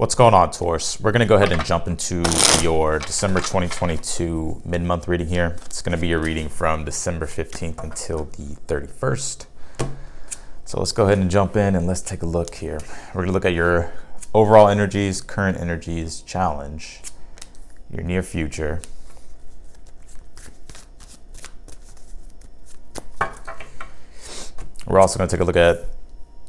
What's going on, Taurus? We're going to go ahead and jump into your December 2022 mid-month reading here. It's going to be your reading from December 15th until the 31st. So let's go ahead and jump in and let's take a look here. We're going to look at your overall energies, current energies, challenge, your near future. We're also going to take a look at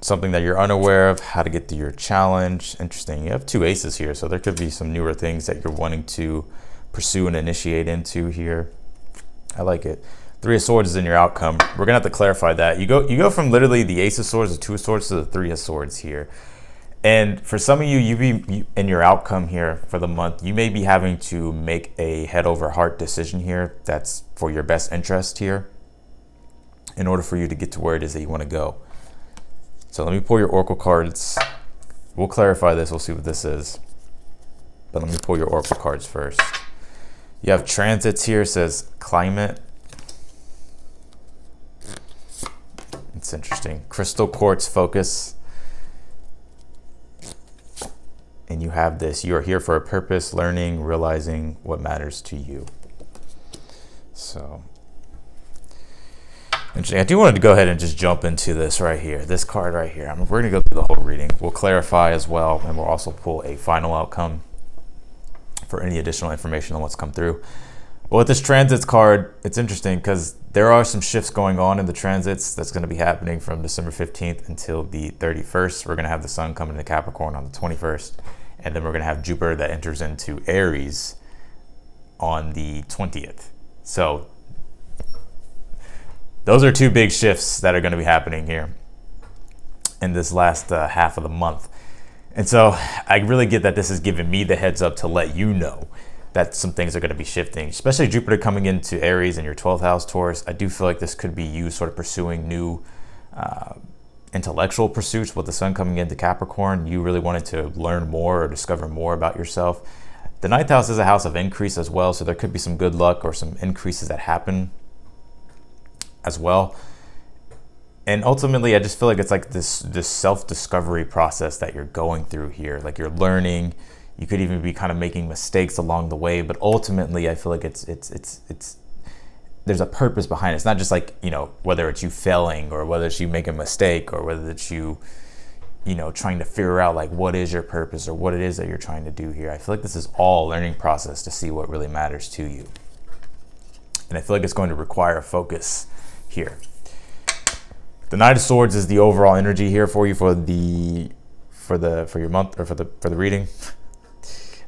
something that you're unaware of, how to get through your challenge. Interesting. You have two aces here, so there could be some newer things that you're wanting to pursue and initiate into here. I like it. Three of Swords is in your outcome. We're gonna have to clarify that. You go from literally the Ace of Swords, the Two of Swords, to the Three of Swords here. And for some of you, in your outcome here for the month, you may be having to make a head over heart decision here that's for your best interest here in order for you to get to where it is that you want to go. So let me pull your Oracle cards. We'll clarify this. We'll see what this is. But let me pull your Oracle cards first. You have transits here. It says climate. It's interesting. Crystal quartz focus. And you have this. You are here for a purpose, learning, realizing what matters to you. So interesting. I do want to go ahead and just jump into this right here, this card right here. We're going to go through the whole reading. We'll clarify as well, and we'll also pull a final outcome for any additional information on what's come through. But with this transits card, it's interesting because there are some shifts going on in the transits that's going to be happening from December 15th until the 31st. We're going to have the sun coming into Capricorn on the 21st, and then we're going to have Jupiter that enters into Aries on the 20th. So those are two big shifts that are going to be happening here in this last half of the month. And so I really get that this is giving me the heads up to let you know that some things are going to be shifting, especially Jupiter coming into Aries in your 12th house, Taurus. I do feel like this could be you sort of pursuing new intellectual pursuits with the sun coming into Capricorn. You really wanted to learn more or discover more about yourself. The 9th house is a house of increase as well, so there could be some good luck or some increases that happen as well. And ultimately, I just feel like it's like this self-discovery process that you're going through here. Like you're learning. You could even be kind of making mistakes along the way, but ultimately I feel like it's there's a purpose behind it. It's not just like, whether it's you failing or whether it's you make a mistake or whether it's you trying to figure out like what is your purpose or what it is that you're trying to do here. I feel like this is all a learning process to see what really matters to you. And I feel like it's going to require focus here. The Knight of Swords is the overall energy here for you for your month or for the reading.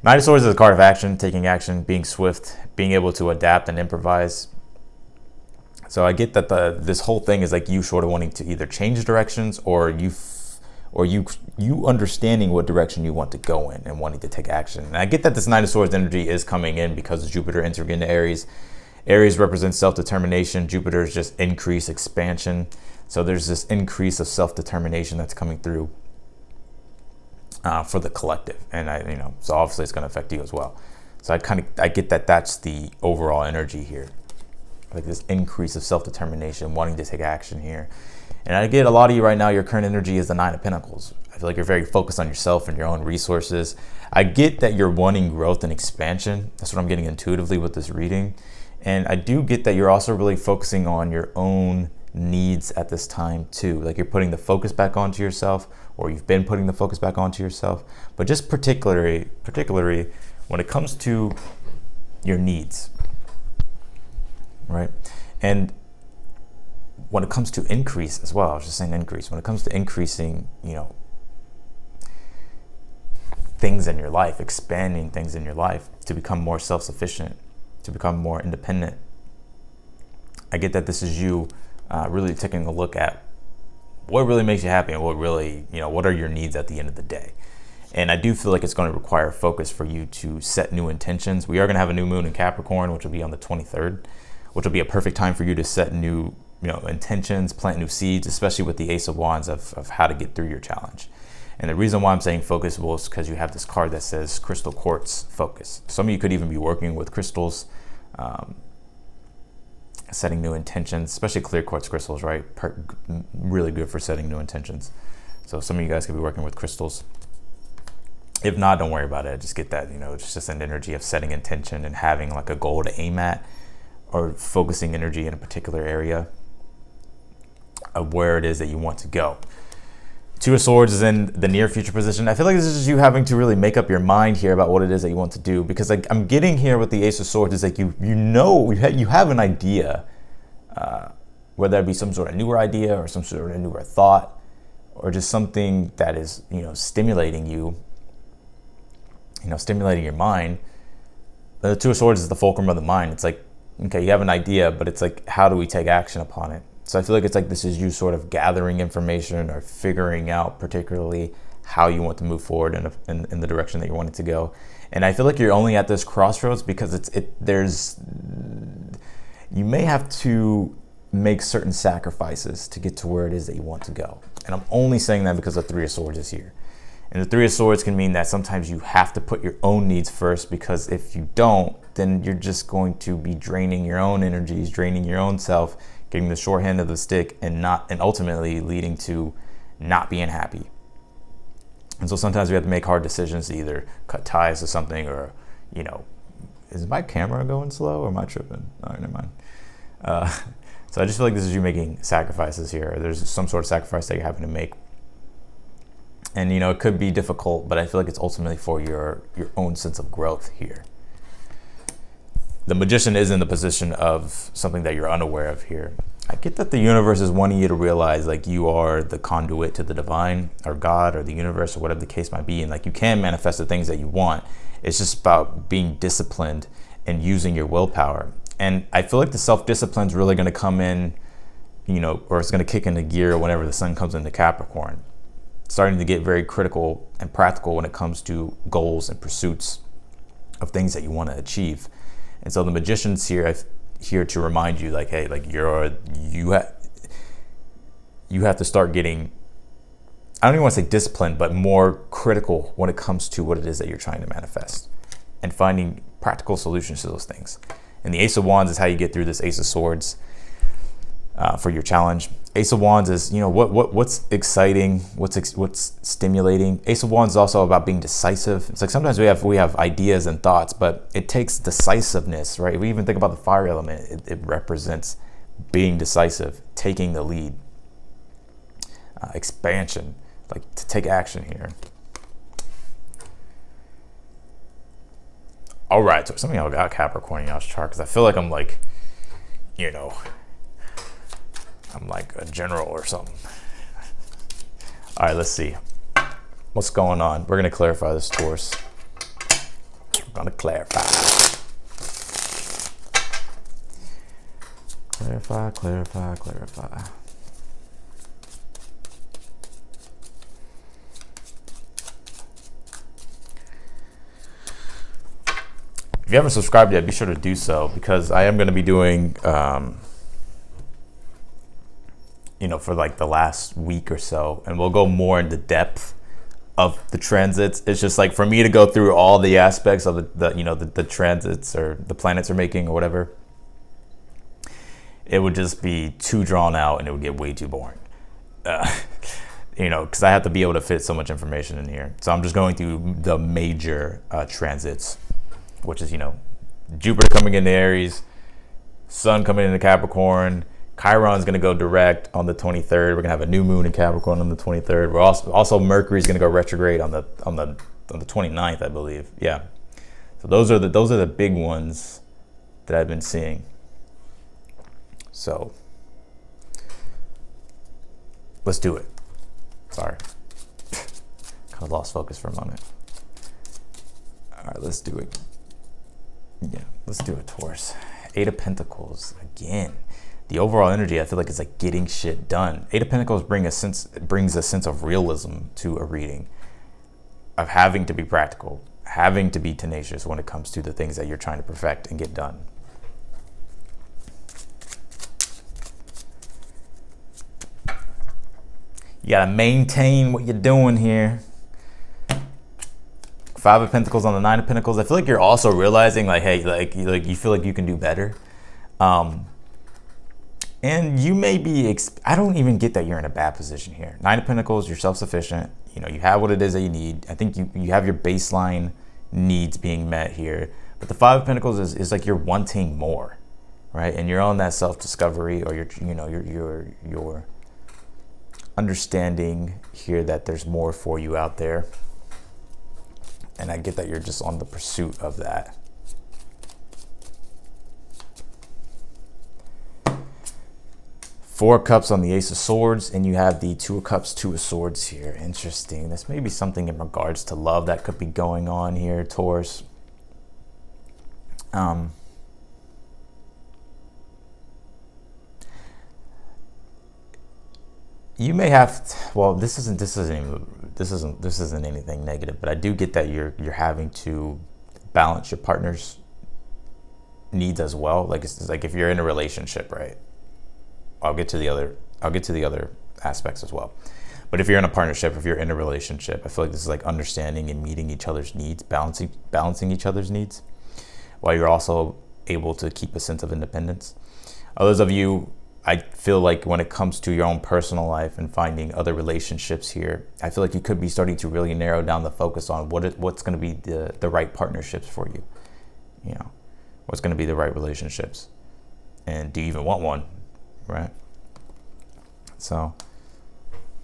Knight of Swords is a card of action, taking action, being swift, being able to adapt and improvise. So I get that this whole thing is like you sort of wanting to either change directions or you understanding what direction you want to go in and wanting to take action. And I get that this Knight of Swords energy is coming in because Jupiter entering into Aries. Aries represents self-determination. Jupiter is just increase, expansion. So there's this increase of self-determination that's coming through for the collective. And so obviously it's going to affect you as well. So I get that that's the overall energy here. Like this increase of self-determination, wanting to take action here. And I get a lot of you right now, your current energy is the Nine of Pentacles. I feel like you're very focused on yourself and your own resources. I get that you're wanting growth and expansion. That's what I'm getting intuitively with this reading. And I do get that you're also really focusing on your own needs at this time too. Like you're putting the focus back onto yourself, or you've been putting the focus back onto yourself. But just particularly when it comes to your needs, right? And when it comes to increase as well, I was just saying increase. When it comes to increasing, things in your life, expanding things in your life to become more self-sufficient, to become more independent. I get that this is you really taking a look at what really makes you happy and what really, what are your needs at the end of the day. And I do feel like it's going to require focus for you to set new intentions. We are going to have a new moon in Capricorn, which will be on the 23rd, which will be a perfect time for you to set new, intentions, plant new seeds, especially with the Ace of Wands of how to get through your challenge. And the reason why I'm saying focus is because you have this card that says crystal quartz focus. Some of you could even be working with crystals, setting new intentions, especially clear quartz crystals, right? Really good for setting new intentions. So some of you guys could be working with crystals. If not, don't worry about it. Just get that, it's just an energy of setting intention and having like a goal to aim at, or focusing energy in a particular area of where it is that you want to go. Two of Swords is in the near future position. I feel like this is just you having to really make up your mind here about what it is that you want to do, because like I'm getting here with the Ace of Swords is like you have an idea, whether it be some sort of newer idea or some sort of newer thought, or just something that is stimulating you, stimulating your mind. The Two of Swords is the fulcrum of the mind. It's like, okay, you have an idea, but it's like, how do we take action upon it? So I feel like it's like this is you sort of gathering information or figuring out particularly how you want to move forward in the direction that you want it to go. And I feel like you're only at this crossroads because you may have to make certain sacrifices to get to where it is that you want to go. And I'm only saying that because the Three of Swords is here. And the Three of Swords can mean that sometimes you have to put your own needs first, because if you don't, then you're just going to be draining your own energies, draining your own self, getting the short end of the stick, and ultimately leading to not being happy. And so sometimes we have to make hard decisions to either cut ties to something, or, is my camera going slow or am I tripping? All right, never mind. So I just feel like this is you making sacrifices here. There's some sort of sacrifice that you're having to make. And, it could be difficult, but I feel like it's ultimately for your own sense of growth here. The Magician is in the position of something that you're unaware of here. I get that the universe is wanting you to realize like you are the conduit to the divine or God or the universe or whatever the case might be. And like you can manifest the things that you want. It's just about being disciplined and using your willpower. And I feel like the self-discipline is really going to come in, or it's going to kick into gear whenever the sun comes into Capricorn. Starting to get very critical and practical when it comes to goals and pursuits of things that you want to achieve. And so the Magician's here to remind you, like, hey, like you have to start getting, I don't even want to say disciplined, but more critical when it comes to what it is that you're trying to manifest, and finding practical solutions to those things. And the Ace of Wands is how you get through this Ace of Swords for your challenge. Ace of Wands is, what's exciting, what's stimulating. Ace of Wands is also about being decisive. It's like sometimes we have ideas and thoughts, but it takes decisiveness, right? If we even think about the fire element, it represents being decisive, taking the lead, expansion, like to take action here. All right, so some of y'all got Capricorn in y'all's chart, because I feel like I'm like, I'm like a general or something. All right, let's see. What's going on? We're going to clarify this, Taurus. We're going to clarify. Clarify. If you haven't subscribed yet, be sure to do so, because I am going to be doing, for like the last week or so, and we'll go more into depth of the transits. It's just like for me to go through all the aspects of the transits or the planets are making or whatever, it would just be too drawn out and it would get way too boring. Because I have to be able to fit so much information in here. So I'm just going through the major transits, which is, Jupiter coming into Aries, Sun coming into Capricorn, Chiron's going to go direct on the 23rd. We're going to have a new moon in Capricorn on the 23rd. We're also Mercury's going to go retrograde on the 29th, I believe. Yeah. So those are the big ones that I've been seeing. So let's do it. Sorry. Kind of lost focus for a moment. All right, let's do it. Yeah, let's do it, Taurus. Eight of Pentacles again. The overall energy, I feel like it's like getting shit done. Eight of Pentacles brings a sense of realism to a reading, of having to be practical, having to be tenacious when it comes to the things that you're trying to perfect and get done. You gotta maintain what you're doing here. Five of Pentacles on the Nine of Pentacles. I feel like you're also realizing, like, hey, like you feel like you can do better. And you may be, I don't even get that you're in a bad position here. Nine of Pentacles, you're self-sufficient. You know, you have what it is that you need. I think you have your baseline needs being met here. But the Five of Pentacles is like you're wanting more, right? And you're on that self-discovery, or you're understanding here that there's more for you out there. And I get that you're just on the pursuit of that. Four of Cups on the Ace of Swords, and you have the Two of Cups, Two of Swords here. Interesting. This may be something in regards to love that could be going on here, Taurus. You may have, well, this isn't anything negative, but I do get that you're having to balance your partner's needs as well. Like it's like if you're in a relationship, right? I'll get to the other aspects as well. But if you're in a partnership, if you're in a relationship, I feel like this is like understanding and meeting each other's needs, balancing each other's needs, while you're also able to keep a sense of independence. Others of you, I feel like when it comes to your own personal life and finding other relationships here, I feel like you could be starting to really narrow down the focus on what's going to be the right partnerships for you. You know, what's going to be the right relationships, and do you even want one, right? So,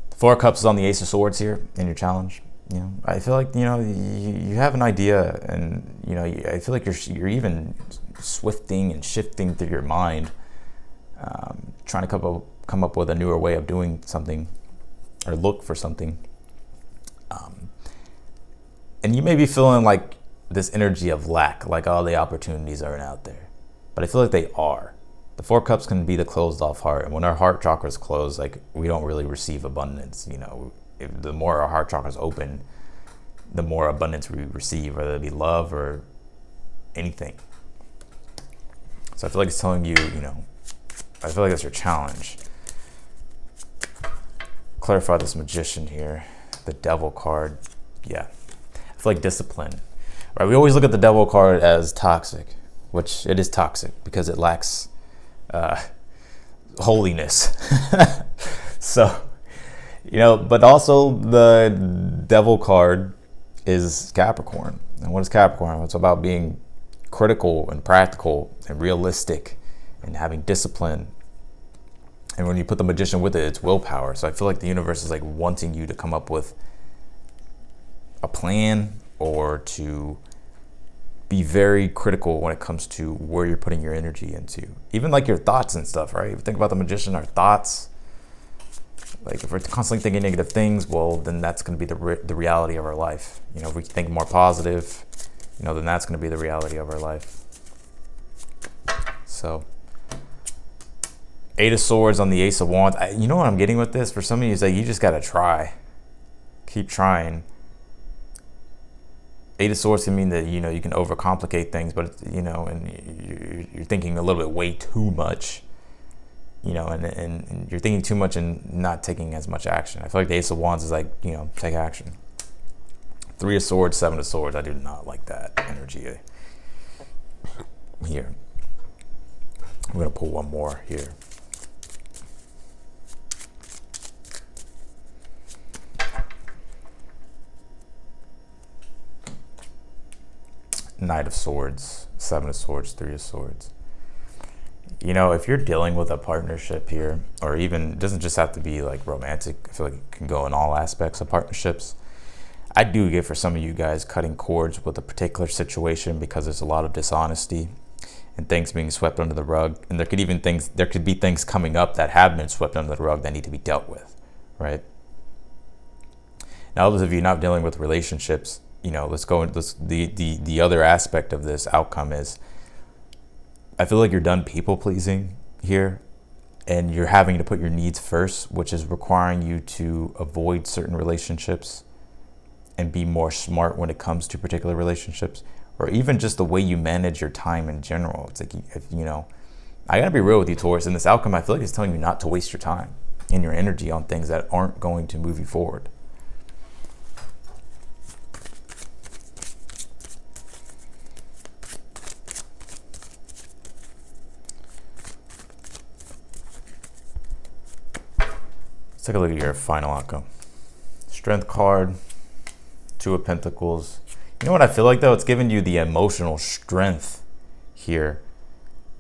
the Four of Cups is on the Ace of Swords here in your challenge. You know, I feel like you have an idea, and I feel like you're even swifting and shifting through your mind. Trying to come up with a newer way of doing something, or look for something. And you may be feeling like this energy of lack, like all the opportunities aren't out there. But I feel like they are. The Four Cups can be the closed off heart. And when our heart chakra is closed, like we don't really receive abundance. The more our heart chakra is open, the more abundance we receive, whether it be love or anything. So I feel like it's telling you, I feel like that's your challenge. Clarify this Magician here. The Devil card. Yeah. I feel like discipline. Right? We always look at the Devil card as toxic, which it is toxic because it lacks holiness. So, but also the Devil card is Capricorn. And what is Capricorn? It's about being critical and practical and realistic and having discipline. And when you put the Magician with it, it's willpower. So I feel like the universe is like wanting you to come up with a plan, or to be very critical when it comes to where you're putting your energy into. Even like your thoughts and stuff, right? If you think about the Magician, our thoughts, like if we're constantly thinking negative things, well, then that's going to be the reality of our life. If we think more positive, then that's going to be the reality of our life. So, Eight of Swords on the Ace of Wands. You know what I'm getting with this? For some of you, it's like you just got to try. Keep trying. Eight of Swords can mean that, you can overcomplicate things, but, and you're thinking a little bit way too much, and you're thinking too much and not taking as much action. I feel like the Ace of Wands is like, take action. Three of Swords, Seven of Swords. I do not like that energy here. I'm going to pull one more here. Knight of Swords, Seven of Swords, Three of Swords. If you're dealing with a partnership here, or even, it doesn't just have to be like romantic. I feel like it can go in all aspects of partnerships. I do get for some of you guys cutting cords with a particular situation because there's a lot of dishonesty and things being swept under the rug. And there could be things coming up that have been swept under the rug that need to be dealt with, right? Now, those of you not dealing with relationships, let's go into this. The other aspect of this outcome is, I feel like you're done people pleasing here, and you're having to put your needs first, which is requiring you to avoid certain relationships and be more smart when it comes to particular relationships, or even just the way you manage your time in general. It's like, I gotta be real with you, Taurus. In this outcome, I feel like it's telling you not to waste your time and your energy on things that aren't going to move you forward. Let's take a look at your final outcome. Strength card, Two of Pentacles. You know what I feel like though? It's giving you the emotional strength here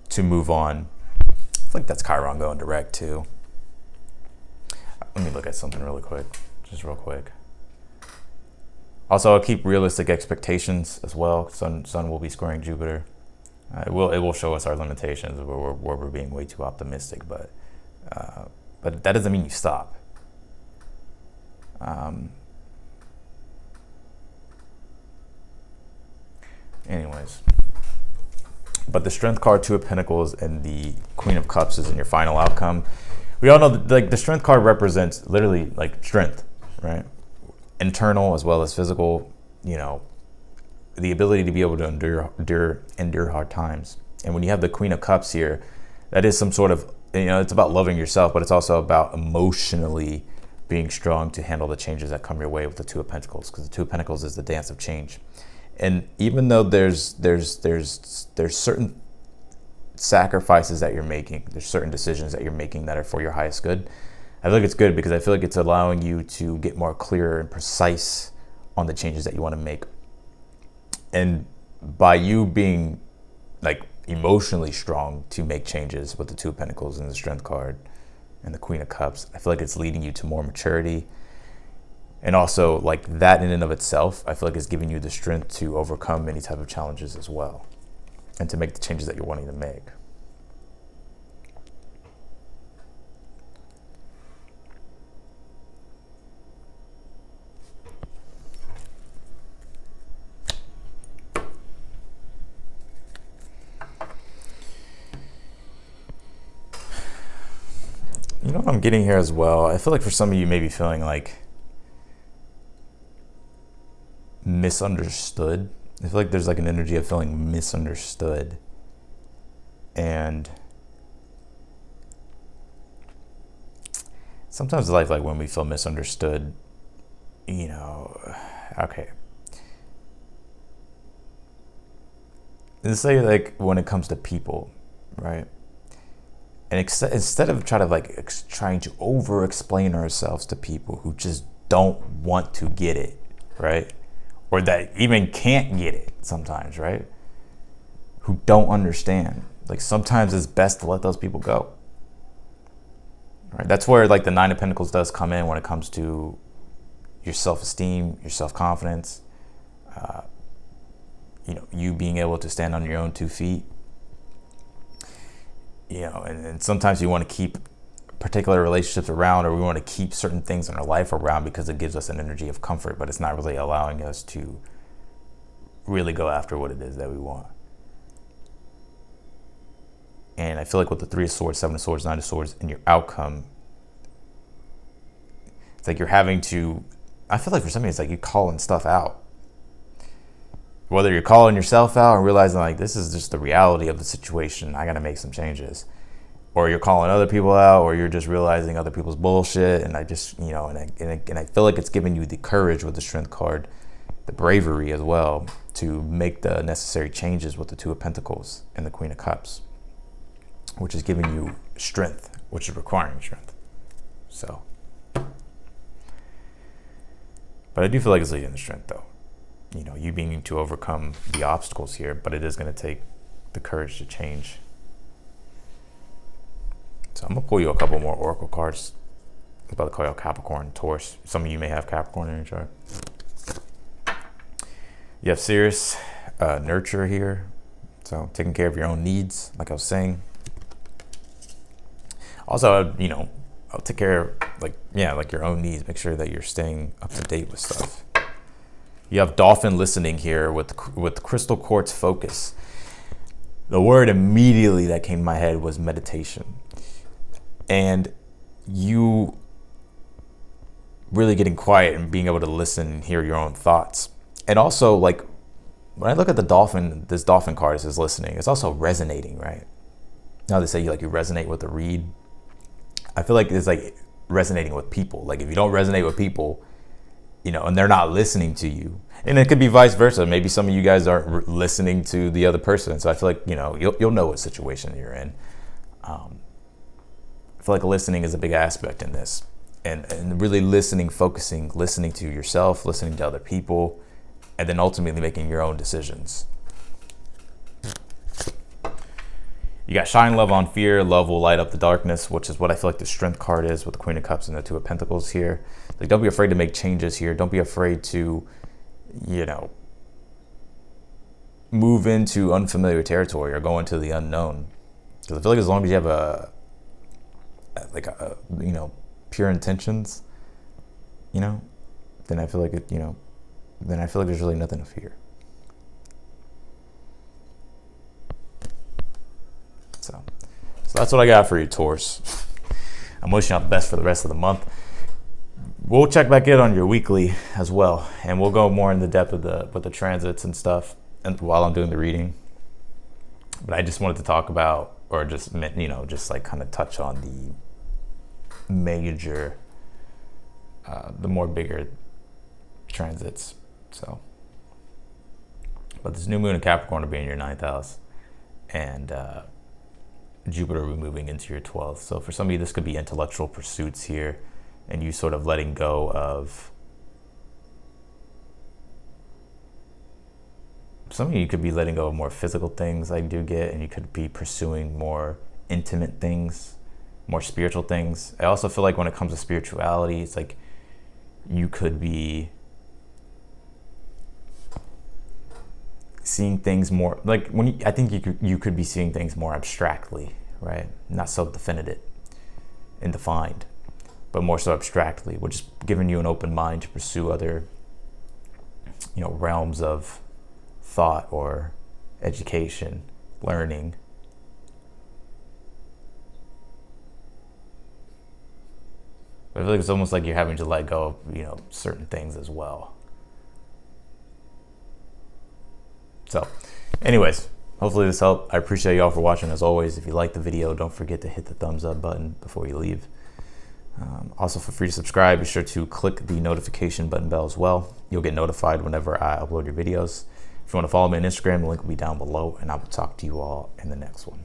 to move on. I feel like that's Chiron going direct too. Let me look at something really quick, just real quick. Also, I'll keep realistic expectations as well. Sun will be squaring Jupiter. It will show us our limitations where we're being way too optimistic, but that doesn't mean you stop. Anyways, but the Strength card, Two of Pentacles, and the Queen of Cups is in your final outcome. We all know that, like, the Strength card represents literally like strength, right? Internal as well as physical. You know, the ability to be able to endure hard times. And when you have the Queen of Cups here, that is some sort of, you know, it's about loving yourself, but it's also about emotionally being strong to handle the changes that come your way with the Two of Pentacles, because the Two of Pentacles is the dance of change. And even though there's certain sacrifices that you're making, there's certain decisions that you're making that are for your highest good, I feel like it's good because I feel like it's allowing you to get more clear and precise on the changes that you want to make. And by you being like emotionally strong to make changes with the Two of Pentacles and the Strength card and the Queen of Cups, I feel like it's leading you to more maturity. And also, like, that in and of itself, I feel like it's giving you the strength to overcome any type of challenges as well, and to make the changes that you're wanting to make. You know what I'm getting here as well? I feel like for some of you may be feeling like misunderstood. I feel like there's like an energy of feeling misunderstood. And sometimes in life, like when we feel misunderstood, you know, okay. Let's say like when it comes to people, right? And instead of trying to over explain ourselves to people who just don't want to get it, right? Or that even can't get it sometimes, right? Who don't understand. Like sometimes it's best to let those people go. Right? That's where like the Nine of Pentacles does come in when it comes to your self-esteem, your self-confidence, you know, you being able to stand on your own 2 feet. You know, and sometimes you want to keep particular relationships around, or we want to keep certain things in our life around because it gives us an energy of comfort, but it's not really allowing us to really go after what it is that we want. And I feel like with the Three of Swords, Seven of Swords, Nine of Swords, and your outcome, it's like you're having to, I feel like for some of you, it's like you're calling stuff out. Whether you're calling yourself out and realizing like this is just the reality of the situation, I got to make some changes. Or you're calling other people out, or you're just realizing other people's bullshit. And I just, you know, and I feel like it's giving you the courage with the Strength card, the bravery as well, to make the necessary changes with the Two of Pentacles and the Queen of Cups, which is giving you strength, which is requiring strength. So, but I do feel like it's leading to strength though. You know, you being to overcome the obstacles here, but it is going to take the courage to change. So I'm going to pull you a couple more Oracle cards. I'm about to call you Capricorn, Taurus. Some of you may have Capricorn in your chart. You have Sirius, nurture here. So taking care of your own needs, like I was saying. Also, you know, I'll take care of like your own needs. Make sure that you're staying up to date with stuff. You have Dolphin listening here with Crystal Quartz focus. The word immediately that came to my head was meditation. And you really getting quiet and being able to listen and hear your own thoughts. And also, like, when I look at the dolphin, this dolphin card is listening. It's also resonating, right? Now they say you resonate with the reed. I feel like it's like resonating with people. Like if you don't resonate with people, you know, and they're not listening to you, and it could be vice versa. Maybe some of you guys aren't listening to the other person. So I feel like, you know, you'll know what situation you're in. I feel like listening is a big aspect in this. and really listening to yourself, listening to other people, and then ultimately making your own decisions. You got shine love on fear. Love will light up the darkness, which is what I feel like the strength card is with the Queen of Cups and the Two of Pentacles here. Like, don't be afraid to make changes here. Don't be afraid to, you know, move into unfamiliar territory or go into the unknown. Because I feel like as long as you have you know, pure intentions, you know, then I feel like there's really nothing to fear. So that's what I got for you, Taurus. I'm wishing you all the best for the rest of the month. We'll check back in on your weekly as well, and we'll go more into depth with the transits and stuff, and while I'm doing the reading. But I just wanted to talk about, or just, you know, just like kind of touch on the major, the more bigger transits. So, but this new moon in Capricorn will be in your 9th house, and Jupiter will be moving into your 12th. So for some of you, this could be intellectual pursuits here, and you sort of letting go of, some of you could be letting go of more physical things, I do get, and you could be pursuing more intimate things, more spiritual things. I also feel like when it comes to spirituality, it's like you could be seeing things more, like I think you could be seeing things more abstractly, right? Not so definite and defined, but more so abstractly, which is giving you an open mind to pursue other, you know, realms of thought or education, learning. But I feel like it's almost like you're having to let go of, you know, certain things as well. So anyways, hopefully this helped. I appreciate y'all for watching as always. If you like the video, don't forget to hit the thumbs up button before you leave. Also, feel free to subscribe. Be sure to click the notification button bell as well. You'll get notified whenever I upload your videos. If you want to follow me on Instagram, the link will be down below, and I will talk to you all in the next one.